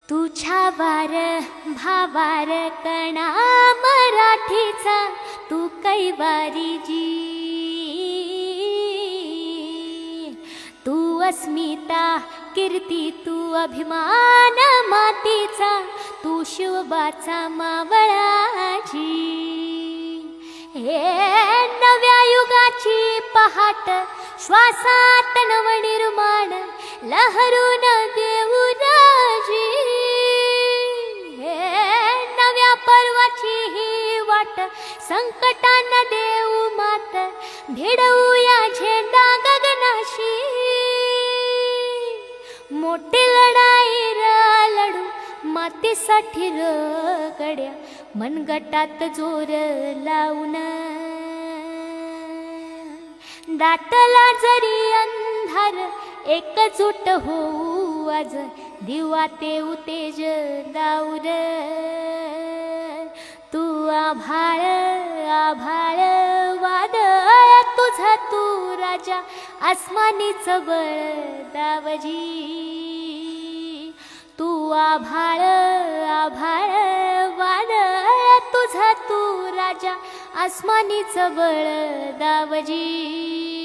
तुझ्या वार भावार कणा मराठीचा तू कैवारी जी, तू अस्मिता कीर्ती तू अभिमान मातीचा, तू शिवबाचा मावळाची। हे नव्या युगाची पहाट श्वासात नवनिर्माण लहरून देऊ राजी। हे नव्या पर्वाची ही वाट संकटांना देऊ मात, भिडवूया झेंडा गगनाशी। मोठी लढाई लढू मातीसाठी गड्या, मनगटात जोर लावून। दाटला जरी अंधार एकजूट होऊ आज, दिवा ते उतेज दाऊर। तू आभाळ आभाळ वादळ तुझा तू राजा, आसमानीच बळ दावजी। तू आभाळ आभाळ वादळ तुझा तू राजा, आसमानीच बळ दावजी।